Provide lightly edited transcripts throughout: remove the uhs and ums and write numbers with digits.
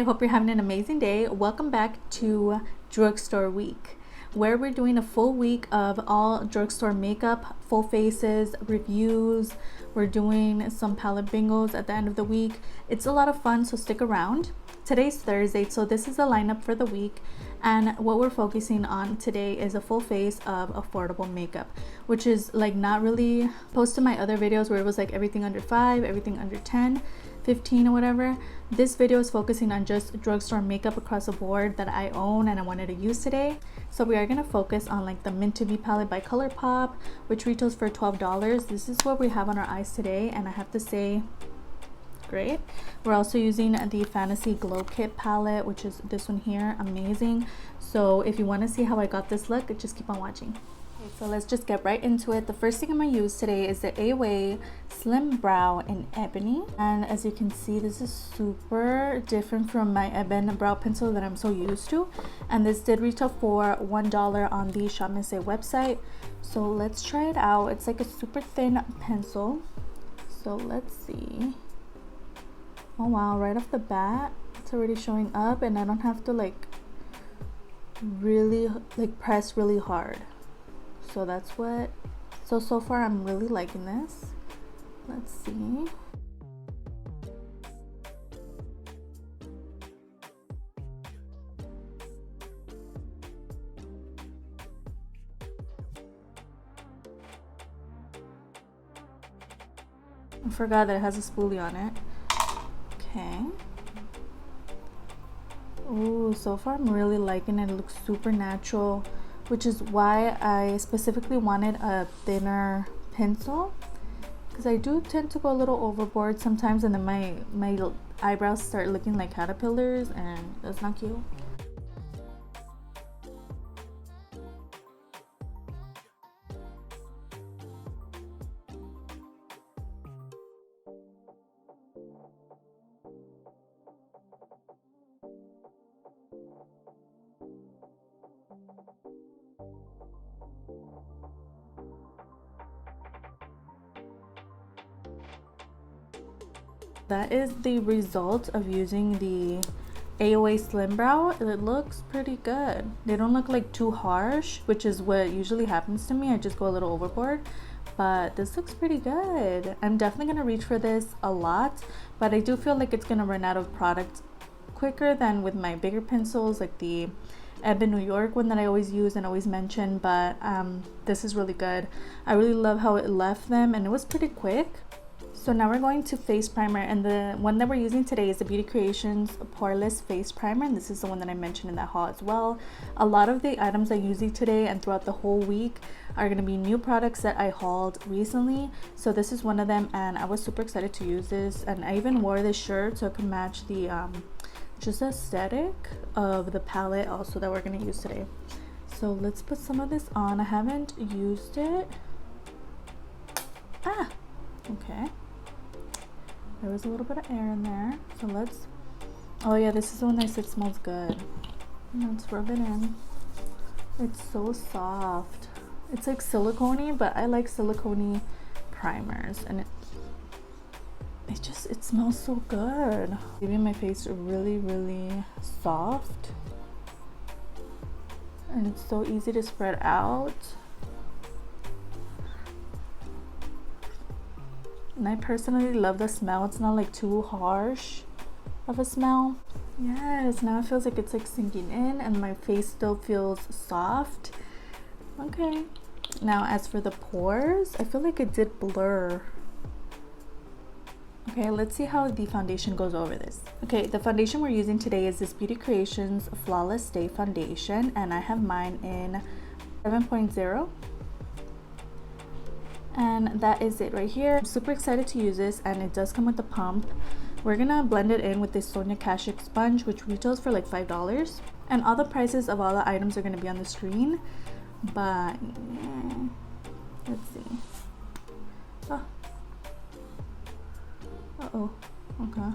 I hope you're having an amazing day. Welcome back to Drugstore Week, where we're doing a full week of all drugstore makeup, full faces, reviews. We're doing some palette bingos at the end of the week. It's a lot of fun, so stick around. Today's Thursday, so this is the lineup for the week, and what we're focusing on today is a full face of affordable makeup, which is like not really opposed to my other videos where it was like everything under 5, everything under 10, 15 or whatever. This video is focusing on just drugstore makeup across the board that I own and I wanted to use today. So we are going to focus on like the Mint to Be palette by Colourpop, which retails for $12. This is what we have on our eyes today, and I have to say, great. We're also using the Fantasy Glow Kit palette, which is this one here. Amazing. So if you want to see how I got this look, just keep on watching. Okay, so let's just get right into it. The first thing I'm going to use today is the AOA Slim Brow in Ebony, and as you can see, this is super different from my ebony brow pencil that I'm so used to, and this did retail for $1 on the Shop Miss website. So let's try it out. It's like a super thin pencil, so let's see. Oh wow, right off the bat it's already showing up, and I don't have to like really like press really hard. So that's what, so far I'm really liking this. Let's see. I forgot that it has a spoolie on it. Okay. Ooh, so far I'm really liking it. It looks super natural, which is why I specifically wanted a thinner pencil, because I do tend to go a little overboard sometimes, and then my eyebrows start looking like caterpillars, and that's not cute. That is the result of using the AOA Slim Brow. It looks pretty good. They don't look like too harsh, which is what usually happens to me. I just go a little overboard, but this looks pretty good. I'm definitely gonna reach for this a lot, but I do feel like it's gonna run out of product quicker than with my bigger pencils, like the Ebony New York one that I always use and always mention. But this is really good. I really love how it left them, and it was pretty quick. So now we're going to face primer, and the one that we're using today is the Beauty Creations Poreless face primer, and this is the one that I mentioned in that haul as well. A lot of the items I use today and throughout the whole week are going to be new products that I hauled recently, so this is one of them, and I was super excited to use this. And I even wore this shirt so it could match the just aesthetic of the palette also that we're going to use today. So let's put some of this on. I haven't used it. Okay, there was a little bit of air in there, so let's, oh yeah, this is the one that said smells good. Let's rub it in. It's so soft. It's like silicone-y, but I like silicone-y primers, and it smells so good. Leaving my face really soft, and it's so easy to spread out. And I personally love the smell. It's not like too harsh of a smell. Yes, now it feels like it's like sinking in, and my face still feels soft. Okay, now as for the pores, I feel like it did blur. Okay, let's see how the foundation goes over this. Okay, the foundation we're using today is this Beauty Creations Flawless Day Foundation, and I have mine in 7.0. And that is it right here. I'm super excited to use this, and it does come with a pump. We're gonna blend it in with this Sonia Kashuk sponge, which retails for like $5, and all the prices of all the items are gonna be on the screen. But yeah, let's see. Oh, okay.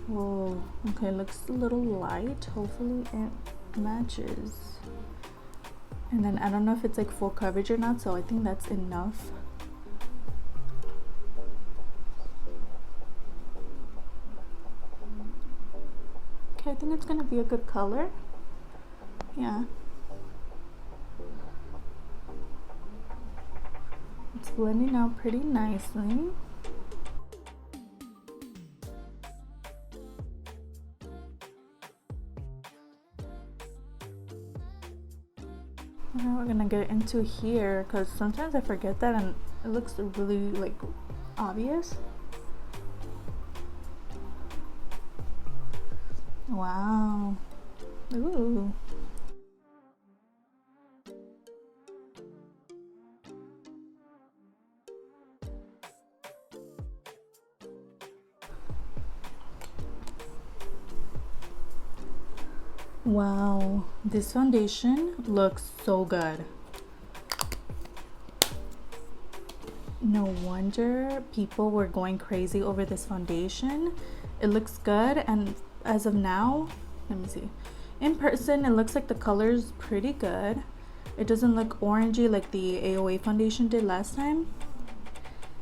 Whoa, okay, looks a little light. Hopefully it matches. And then I don't know if it's like full coverage or not, so I think that's enough. Okay, I think it's gonna be a good color. Yeah. It's blending out pretty nicely. Now we're gonna get into here because sometimes I forget that and it looks really like obvious. Wow. Ooh. Wow, this foundation looks so good. No wonder people were going crazy over this foundation. It looks good, and as of now, let me see. In person, it looks like the color's pretty good. It doesn't look orangey like the AOA foundation did last time.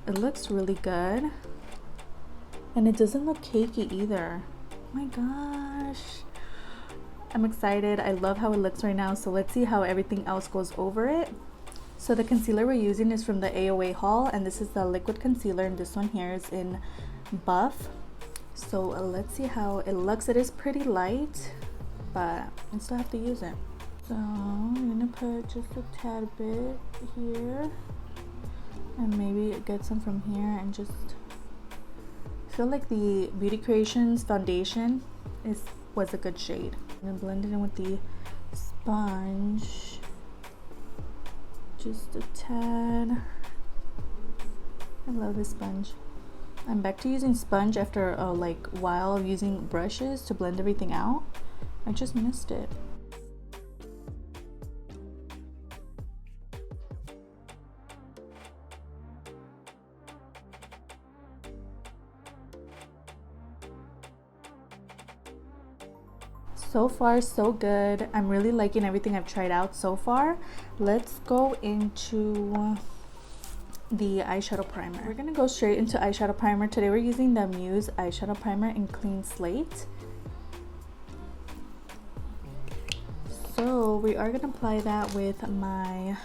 It looks really good. And it doesn't look cakey either. Oh my gosh. I'm excited. I love how it looks right now. So let's see how everything else goes over it. So the concealer we're using is from the AOA haul, and this is the liquid concealer, and this one here is in Buff. So let's see how it looks. It is pretty light, but I still have to use it. So I'm gonna put just a tad bit here, and maybe get some from here, and just feel like the Beauty Creations foundation was a good shade. I'm gonna blend it in with the sponge, just a tad. I love this sponge. I'm back to using sponge after a while of using brushes to blend everything out. I just missed it. So far so good. I'm really liking everything I've tried out so far. Let's go into the eyeshadow primer. We're gonna go straight into eyeshadow primer. Today we're using the Amuse eyeshadow primer in Clean Slate. So we are gonna apply that with my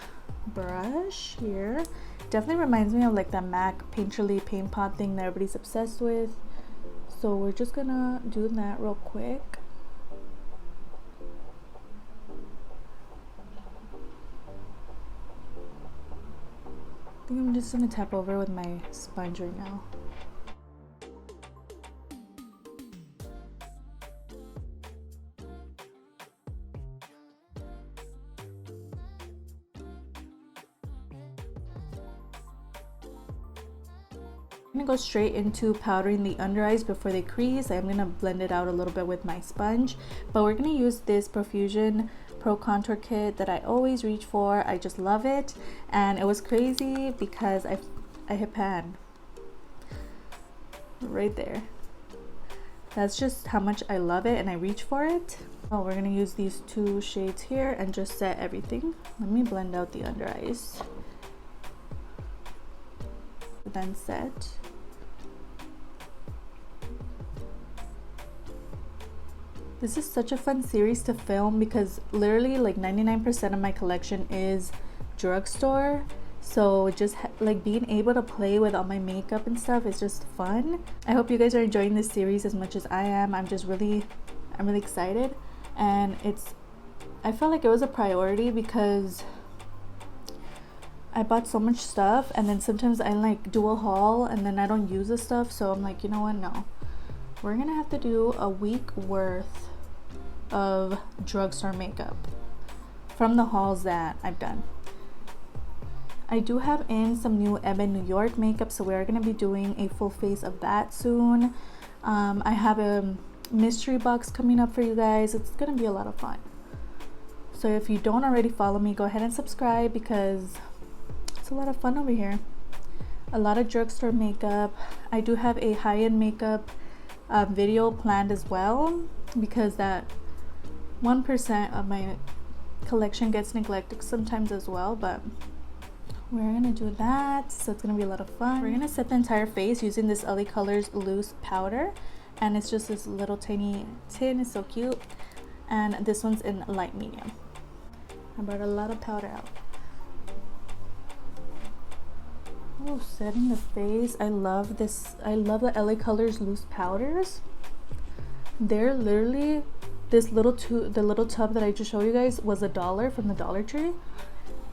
brush here. Definitely reminds me of like that MAC Painterly paint pot thing that everybody's obsessed with. So we're just gonna do that real quick. I think I'm just gonna tap over with my sponge right now. I'm gonna go straight into powdering the under eyes before they crease. I'm gonna blend it out a little bit with my sponge, but we're gonna use this Profusion Pro Contour Kit that I always reach for. I just love it, and it was crazy because I hit pan right there. That's just how much I love it and I reach for it. Oh, we're gonna use these two shades here and just set everything. Let me blend out the under eyes. Then set. This is such a fun series to film because literally like 99% of my collection is drugstore. So just like being able to play with all my makeup and stuff is just fun. I hope you guys are enjoying this series as much as I am. I'm really excited, and I felt like it was a priority because I bought so much stuff, and then sometimes I like do a haul and then I don't use the stuff. So I'm like, you know what, no, we're gonna have to do a week worth of drugstore makeup from the hauls that I've done. I do have in some new Ebony New York makeup, so we're gonna be doing a full face of that soon. I have a mystery box coming up for you guys. It's gonna be a lot of fun. So if you don't already follow me, go ahead and subscribe because it's a lot of fun over here. A lot of drugstore makeup. I do have a high-end makeup video planned as well because that 1% of my collection gets neglected sometimes as well, but we're gonna do that, so it's gonna be a lot of fun. We're gonna set the entire face using this LA Colors loose powder, and it's just this little tiny tin. It's so cute. And this one's in light medium. I brought a lot of powder out. Oh, setting the face. I love this. I love the LA Colors loose powders. They're literally this little the little tub that I just showed you guys was $1 from the Dollar Tree,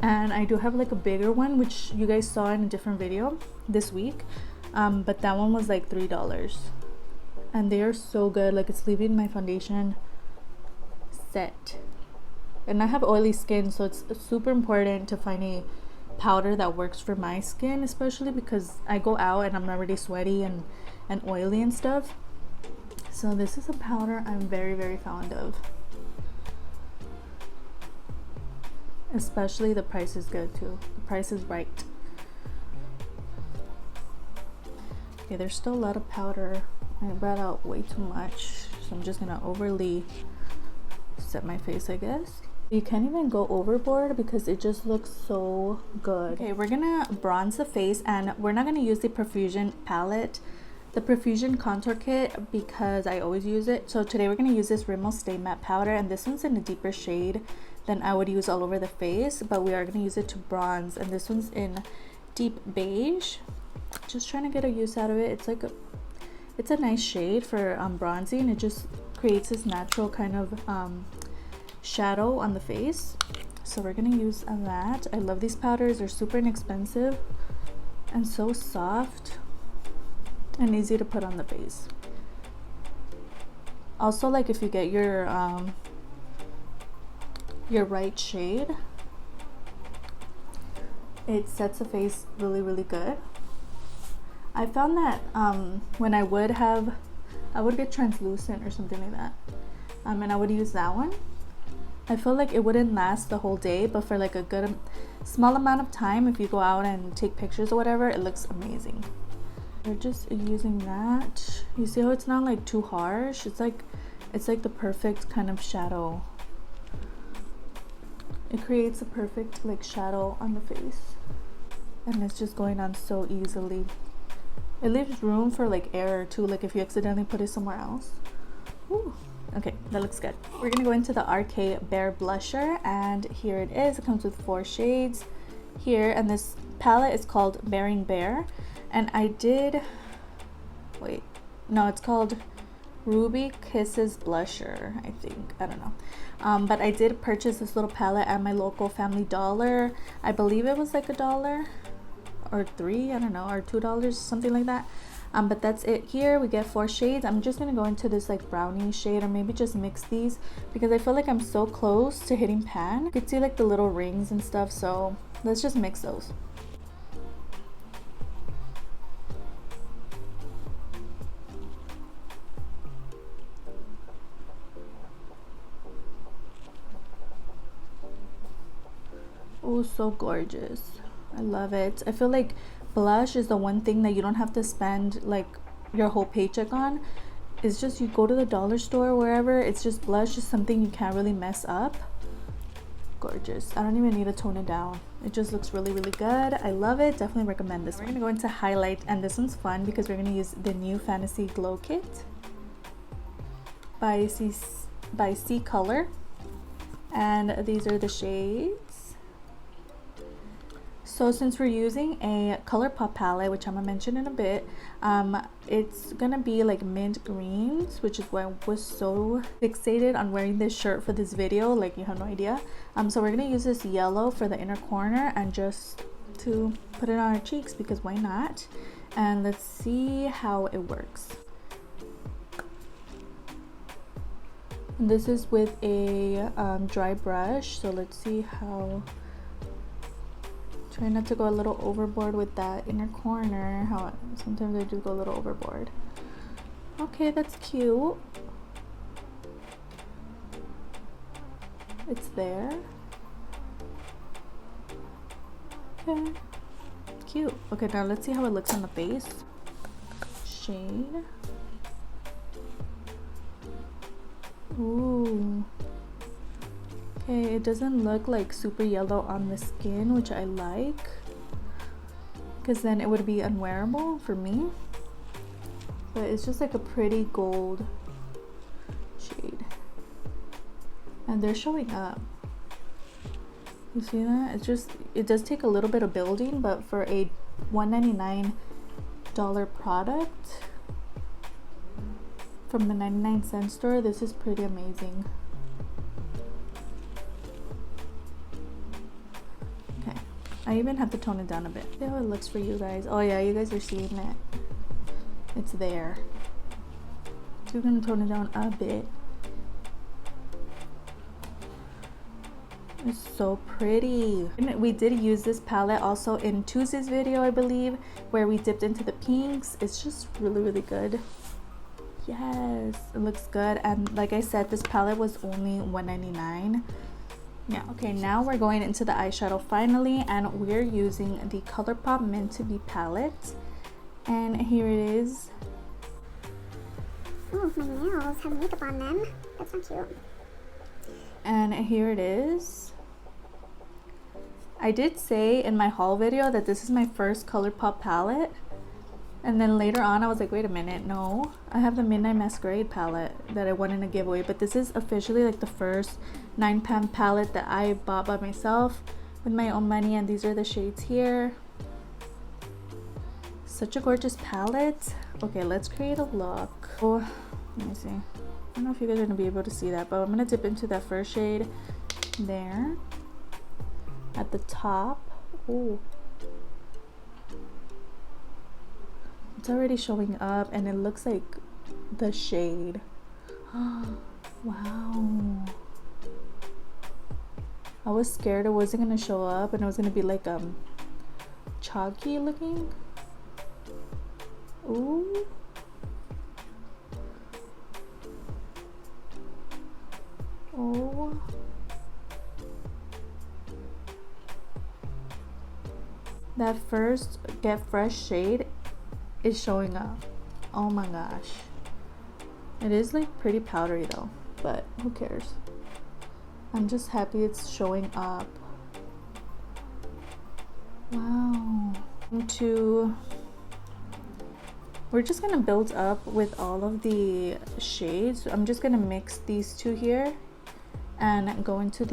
and I do have like a bigger one which you guys saw in a different video this week, but that one was like $3, and they are so good. Like, it's leaving my foundation set, and I have oily skin, so it's super important to find a powder that works for my skin, especially because I go out and I'm already sweaty and oily and stuff. So this is a powder I'm very, very fond of. Especially the price is good too. The price is right. Okay, there's still a lot of powder. I brought out way too much, so I'm just gonna overly set my face, I guess. You can't even go overboard because it just looks so good. Okay, we're gonna bronze the face, and we're not gonna use the Profusion palette, the Profusion contour kit, because I always use it. So today we're gonna use this Rimmel Stay Matte powder, and this one's in a deeper shade than I would use all over the face, but we are gonna use it to bronze, and this one's in deep beige. Just trying to get a use out of it. It's like it's a nice shade for bronzing. It just creates this natural kind of shadow on the face. So we're gonna use that. I love these powders. They're super inexpensive and so soft and easy to put on the face. Also, like, if you get your right shade, it sets the face really, really good. I found that when I would get translucent or something like that, and I would use that one, I feel like it wouldn't last the whole day, but for like a good small amount of time, if you go out and take pictures or whatever, it looks amazing. We're just using that. You see how it's not like too harsh? It's like the perfect kind of shadow. It creates a perfect like shadow on the face, and it's just going on so easily. It leaves room for like error too, like if you accidentally put it somewhere else. Ooh. Okay, that looks good. We're gonna go into the RK Bare Blusher, and here it is. It comes with 4 shades here, and this palette is called Bearing Bare, and it's called Ruby Kisses Blusher, I think. I don't know. But I did purchase this little palette at my local Family Dollar. I believe it was like $1 or $3, I don't know, or $2, something like that. But that's it. Here we get 4 shades. I'm just gonna go into this like brownie shade, or maybe just mix these because I feel like I'm so close to hitting pan. You can see like the little rings and stuff, so let's just mix those. Oh, so gorgeous. I love it. I feel like blush is the one thing that you don't have to spend like your whole paycheck on. It's just you go to the dollar store or wherever, it's just blush is something you can't really mess up. Gorgeous. I don't even need to tone it down. It just looks really, really good. I love it. Definitely recommend this one. We're gonna go into highlight, and this one's fun because we're gonna use the new Fantasy Glow Kit by Ccolor, and these are the shades. So since we're using a Colourpop palette, which I'm gonna mention in a bit, it's gonna be like mint greens, which is why I was so fixated on wearing this shirt for this video, like you have no idea. So we're gonna use this yellow for the inner corner and just to put it on our cheeks because why not? And let's see how it works. And this is with a dry brush, so let's see how. Try not to go a little overboard with that inner corner. How sometimes I do go a little overboard. Okay, that's cute. It's there. Okay, cute. Okay, now let's see how it looks on the face. Shade. Ooh. Okay, it doesn't look like super yellow on the skin, which I like, because then it would be unwearable for me. but it's just like a pretty gold shade, and they're showing up. You see that? It's just, it does take a little bit of building, but for a $1.99 product from the 99-cent store, this is pretty amazing. Okay, I even have to tone it down a bit. See how it looks for you guys. Oh yeah, you guys are seeing it. It's there. So we're gonna tone it down a bit. It's so pretty. And we did use this palette also in Tuesday's video, I believe, where we dipped into the pinks. It's just really good. Yes, it looks good. And like I said, this palette was only $1.99. Yeah. Okay, now we're going into the eyeshadow finally, and we're using the Colourpop Mint palette. And here it is. Oh, my nails have makeup on them. That's not cute. And here it is. I did say in my haul video that this is my first Colourpop palette, and then later on I was like, wait a minute, no, I have the Midnight Masquerade palette that I won in a giveaway, but this is officially like the first 9-pan palette that I bought by myself with my own money, and these are the shades here. Such a gorgeous palette. Okay, let's create a look. Oh, let me see. I don't know if you guys are gonna be able to see that, but I'm gonna dip into that first shade there at the top. Oh, it's already showing up, and it looks like the shade. Wow, I was scared it wasn't gonna show up and it was gonna be like chalky looking. Ooh. Oh, that first Get Fresh shade is showing up. Oh my gosh, it is like pretty powdery though, but who cares? I'm just happy it's showing up. Wow. We're just gonna build up with all of the shades. I'm just gonna mix these two here and go into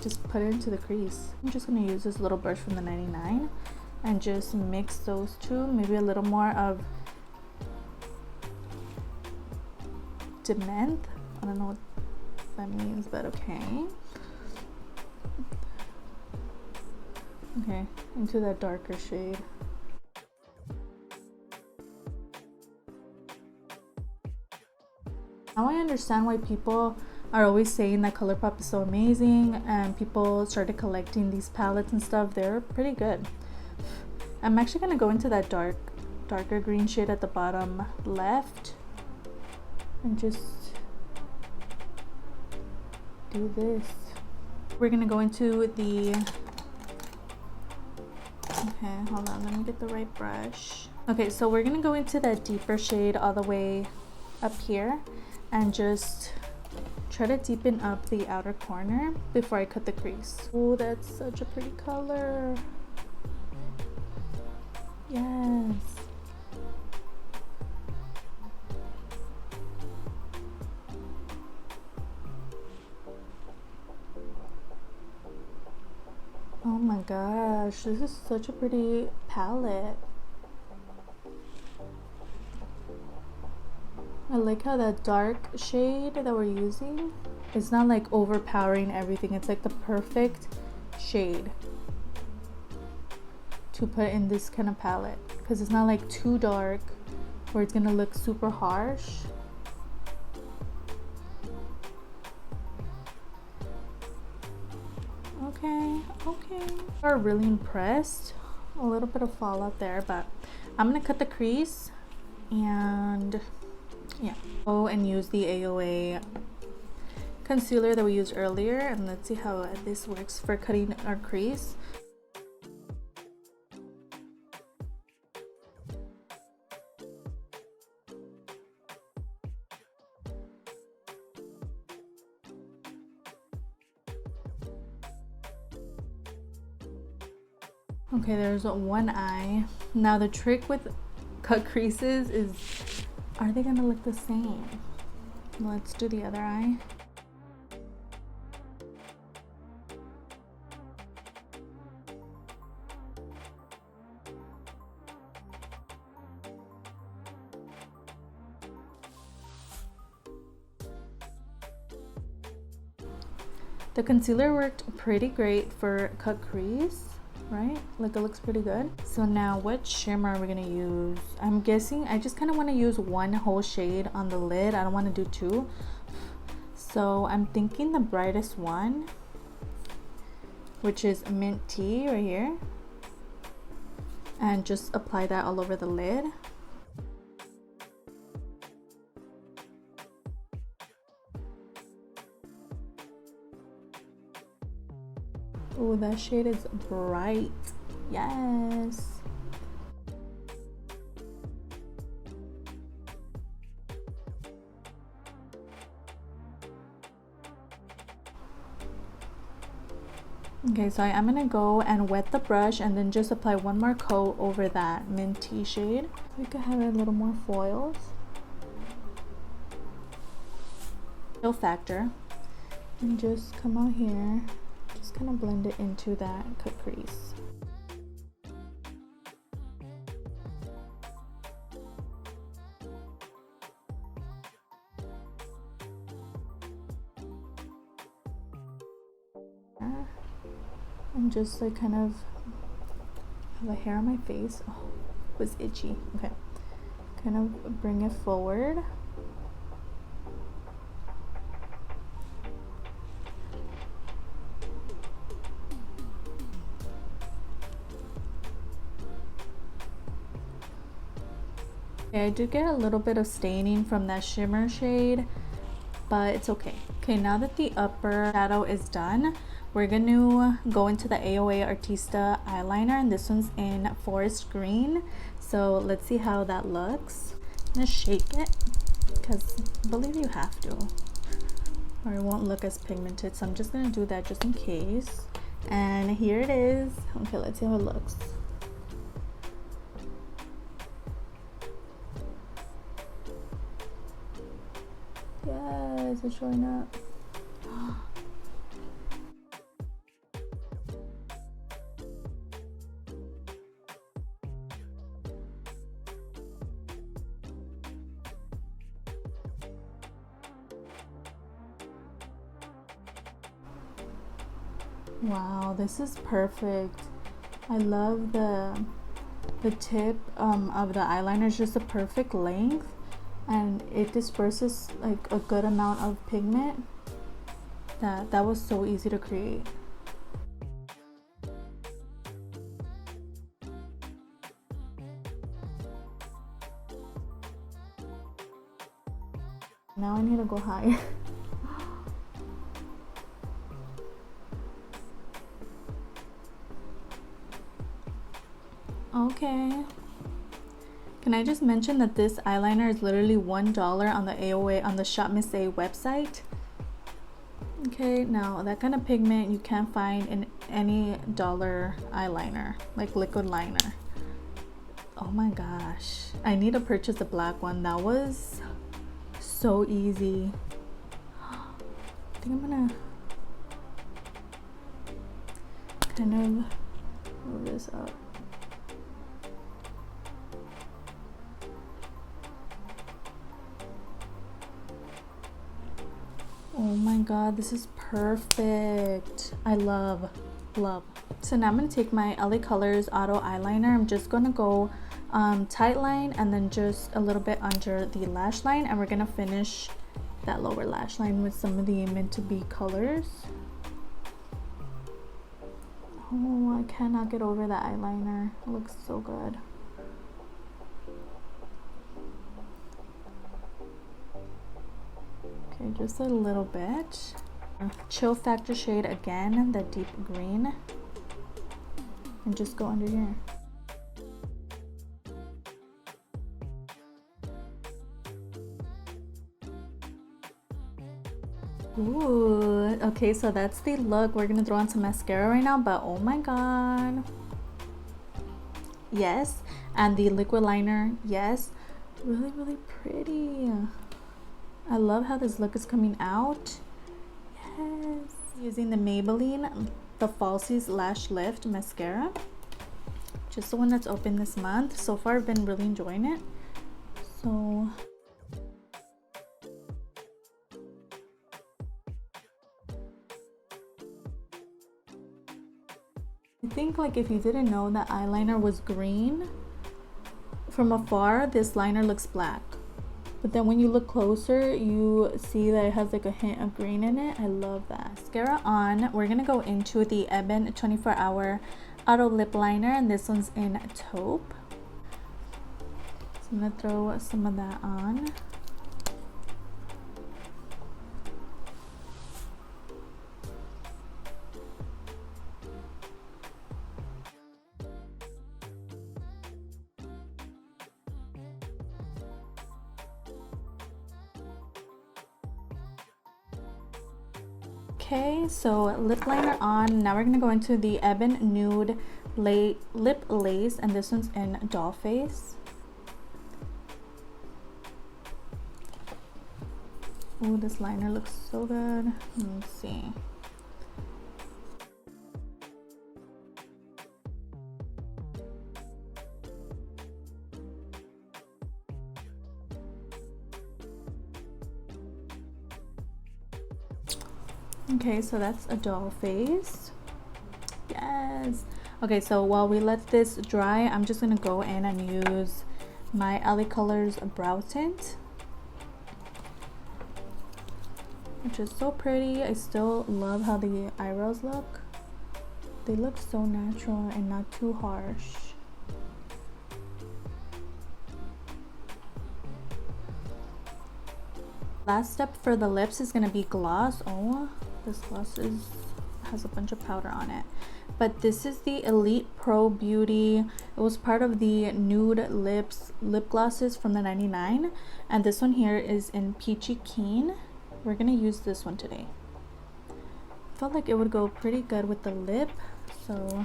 just put it into the crease. I'm just gonna use this little brush from the 99 and just mix those two. Maybe a little more of Dement. I don't know what that means, but okay. Okay, into that darker shade. Now I understand why people are always saying that Colourpop is so amazing, and people started collecting these palettes and stuff. They're pretty good. I'm actually gonna go into that darker green shade at the bottom left and just do this. We're gonna go into the, okay, hold on, let me get the right brush. Okay, so we're gonna go into that deeper shade all the way up here and just try to deepen up the outer corner before I cut the crease. Oh, that's such a pretty color. Yes. Oh my gosh, this is such a pretty palette. I like how that dark shade that we're using, it's not like overpowering everything. It's like the perfect shade to put in this kind of palette, because it's not like too dark where it's gonna look super harsh. Okay, we're really impressed. A little bit of fallout there, but I'm gonna cut the crease and yeah, go and use the AOA concealer that we used earlier, and let's see how this works for cutting our crease. Okay, there's one eye. Now the trick with cut creases is, are they gonna look the same? Let's do the other eye. The concealer worked pretty great for cut crease, right? Like it looks pretty good. So now what shimmer are we gonna use? I'm guessing I just kind of want to use one whole shade on the lid. I don't want to do two. So I'm thinking the brightest one, which is Mint Tea right here. And just apply that all over the lid. Oh, that shade is bright. Yes. Okay, so I'm gonna go and wet the brush and then just apply one more coat over that mint tea shade. We could have a little more foils. Fill factor. And just come out here. Just kind of blend it into that cut crease. And just like kind of have a hair on my face. Oh, it was itchy. Okay, kind of bring it forward. Okay, I did get a little bit of staining from that shimmer shade, but it's okay. Okay, now that the upper shadow is done, we're gonna go into the AOA Artista eyeliner, and this one's in forest green. So let's see how that looks. I'm gonna shake it because I believe you have to, or it won't look as pigmented. So I'm just gonna do that just in case. And here it is. Okay, let's see how it looks. Yes, it's showing up. Wow, this is perfect. I love the tip of the eyeliner is just a perfect length, and it disperses like a good amount of pigment. That was so easy to create. Now I need to go higher. Okay. Can I just mention that this eyeliner is literally $1 on the AOA, on the Shop Miss A website. Okay, now that kind of pigment you can't find in any dollar eyeliner, like liquid liner. Oh my gosh, I need to purchase the black one. That was so easy. I think I'm gonna kind of move this up. Oh my god, this is perfect. I love. So now I'm going to take my LA Colors Auto Eyeliner. I'm just going to go tight line and then just a little bit under the lash line. And we're going to finish that lower lash line with some of the meant to be colors. Oh, I cannot get over that eyeliner. It looks so good. Okay, just a little bit. Chill Factor shade again, the deep green. And just go under here. Ooh, okay, so that's the look. We're gonna throw on some mascara right now, but oh my god. Yes, And the liquid liner, yes, really, really pretty. I love how this look is coming out. Yes. Using the Maybelline, the Falsies Lash Lift Mascara. Just the one that's open this month. So far, I've been really enjoying it. So I think, like, if you didn't know that eyeliner was green, from afar this liner looks black, but then when you look closer you see that it has like a hint of green in it. I love that. Mascara on, we're gonna go into the Ebony 24-hour auto lip liner, and this one's in taupe. So I'm gonna throw some of that on. Okay, so lip liner on. Now we're gonna go into the Ebony Nude Lip Lace, and this one's in Doll Face. Oh, this liner looks so good. Let's see. Okay, so that's a doll face. Yes. Okay, so while we let this dry, I'm just gonna go in and use my LA Colors brow tint, which is so pretty. I still love how the eyebrows look. They look so natural and not too harsh. Last step for the lips is gonna be gloss. Oh, this gloss has a bunch of powder on it, but this is the Elite Pro Beauty. It was part of the nude lip glosses from the 99, and this one here is in Peachy Keen. We're gonna use this one today. Felt like it would go pretty good with the lip. So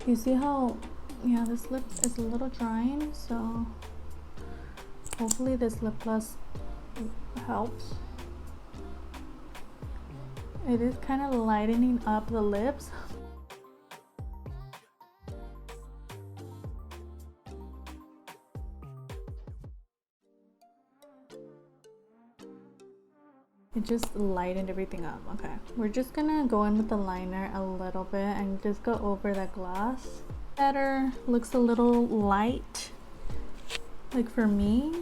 you see how, yeah, this lip is a little drying, so hopefully this lip gloss helps. It is kind of lightening up the lips. It just lightened everything up. Okay, we're just gonna go in with the liner a little bit and just go over that gloss. Better, looks a little light, like for me.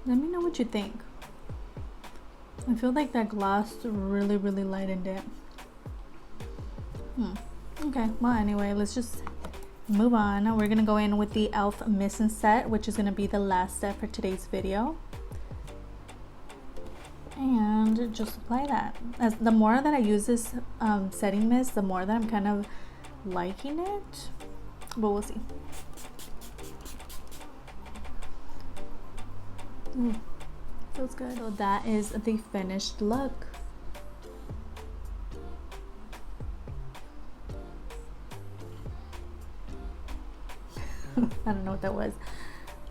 Let me know what you think. I feel like that gloss really lightened it. Okay, well anyway, let's just move on. We're gonna go in with the e.l.f. Mist and Set, which is gonna be the last step for today's video. And just apply that. As the more that I use this setting mist, the more that I'm kind of liking it, but we'll see. Feels good. So that is the finished look. I don't know what that was.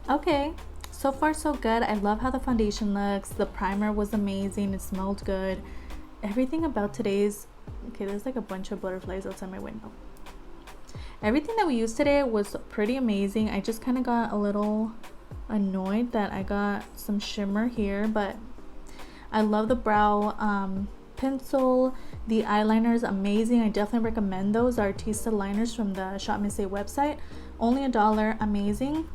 Okay, so far so good. I love how the foundation looks. The primer was amazing. It smelled good. Everything about today's, okay, there's like a bunch of butterflies outside my window. Everything that we used today was pretty amazing. I just kind of got a little annoyed that I got some shimmer here, but I love the brow pencil. The eyeliner is amazing. I definitely recommend those Artista liners from the Shop Miss A website. Only $1, amazing.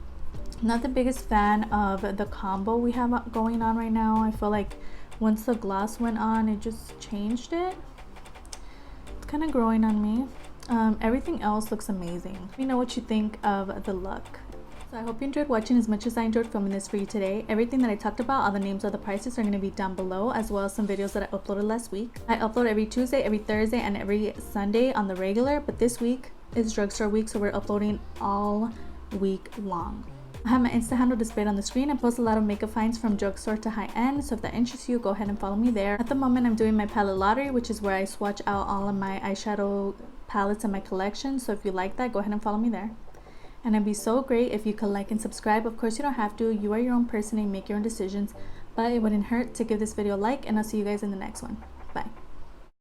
Not the biggest fan of the combo we have going on right now. I feel like once the gloss went on, it just changed it. It's kind of growing on me. Everything else looks amazing. Let me know what you think of the look. So I hope you enjoyed watching as much as I enjoyed filming this for you today. Everything that I talked about, all the names of the prices are going to be down below, as well as some videos that I uploaded last week. I upload every Tuesday, every Thursday, and every Sunday on the regular, but this week is drugstore week, so we're uploading all week long. I have my Insta handle displayed on the screen. I post a lot of makeup finds from drugstore to high end, so if that interests you, go ahead and follow me there. At the moment, I'm doing my palette lottery, which is where I swatch out all of my eyeshadow palettes in my collection. So if you like that, go ahead and follow me there. And it'd be so great if you could like and subscribe. Of course, you don't have to. You are your own person and make your own decisions. But it wouldn't hurt to give this video a like, and I'll see you guys in the next one. Bye.